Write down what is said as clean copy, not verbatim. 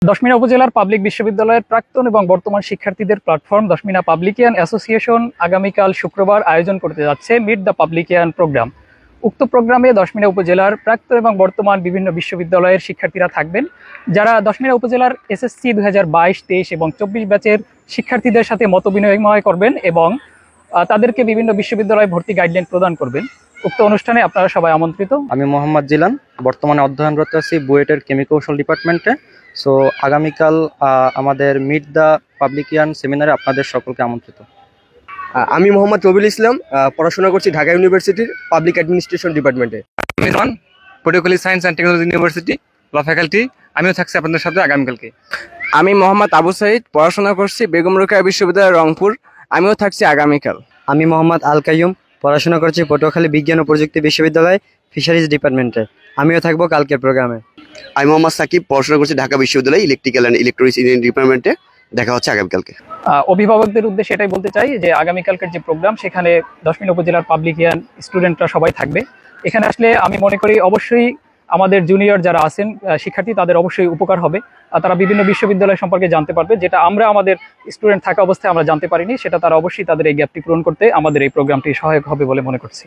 দশমিনা উপজেলার পাবলিক বিশ্ববিদ্যালয়ের প্রাক্তন এবং বর্তমান শিক্ষার্থীদের প্ল্যাটফর্ম দশমিনা পাবলিকিয়ান অ্যাসোসিয়েশন আগামীকাল শুক্রবার আয়োজন করতে যাচ্ছে মিট দ্য পাবলিকিয়ান প্রোগ্রাম। উক্ত প্রোগ্রামে দশমিনা উপজেলার প্রাক্তন এবং বর্তমান বিভিন্ন বিশ্ববিদ্যালয়ের শিক্ষার্থীরা থাকবেন, যারা দশমিনা উপজেলার এসএসসি 2022-23 এবং 24 ব্যাচের শিক্ষার্থীদের সাথে মত বিনিময় করবেন এবং তাদেরকে বিভিন্ন বিশ্ববিদ্যালয়ে ভর্তি গাইডলাইন প্রদান করবেন। উক্ত অনুষ্ঠানে আপনারা সবাই আমন্ত্রিত। আমি মোহাম্মদ জিলান, বর্তমানে অধ্যয়নরত আছি বুয়েটের কেমিকৌশল ডিপার্টমেন্টে। সো আগামীকাল আমাদের মিট দ্য পাবলিকিয়ান সেমিনারে আপনাদের সকলকে আমন্ত্রিত। আমি মোহাম্মদ রবিউল ইসলাম, পড়াশোনা করছি ঢাকা ইউনিভার্সিটির পাবলিক অ্যাডমিনিস্ট্রেশন ডিপার্টমেন্টে। আমি Ron, political science and technology university law faculty. আমিও থাকছি আপনাদের সাথে আগামীকালকে। আমি মোহাম্মদ আবু সাইদ, পড়াশোনা করছি বেগম রোকেয়া বিশ্ববিদ্যালয় রংপুর। আমিও থাকছি আগামীকাল। আমি মোহাম্মদ আল কাইয়ুম, পড়াশোনা করছি পটুয়াখালী বিজ্ঞান ও প্রযুক্তি বিশ্ববিদ্যালয় ফিশারিজ ডিপার্টমেন্টে। আমিও থাকবো কালকের প্রোগ্রামে। আমি মোহাম্মদ সাকিব, পড়াশোনা করছি ঢাকা বিশ্ববিদ্যালয় ইলেকট্রিক্যাল অ্যান্ড ইলেকট্রনিক্স ইঞ্জিনিয়ারিং ডিপার্টমেন্টে। দেখা হচ্ছে আগামীকালকে। অভিভাবকদের উদ্দেশ্যে এটাই বলতে চাই যে আগামীকালকের যে প্রোগ্রাম, সেখানে দশমিনা উপজেলার পাবলিকিয়ান স্টুডেন্টরা সবাই থাকবে। এখানে আসলে আমি মনে করি অবশ্যই আমাদের জুনিয়র যারা আছেন শিক্ষার্থী, তাদের অবশ্যই উপকার হবে। তারা বিভিন্ন বিশ্ববিদ্যালয় সম্পর্কে জানতে পারবে, যেটা আমরা আমাদের স্টুডেন্ট থাকা অবস্থায় আমরা জানতে পারিনি। সেটা তারা অবশ্যই তাদের এই গ্যাপটি পূরণ করতে আমাদের এই প্রোগ্রামটি সহায়ক হবে বলে মনে করছি।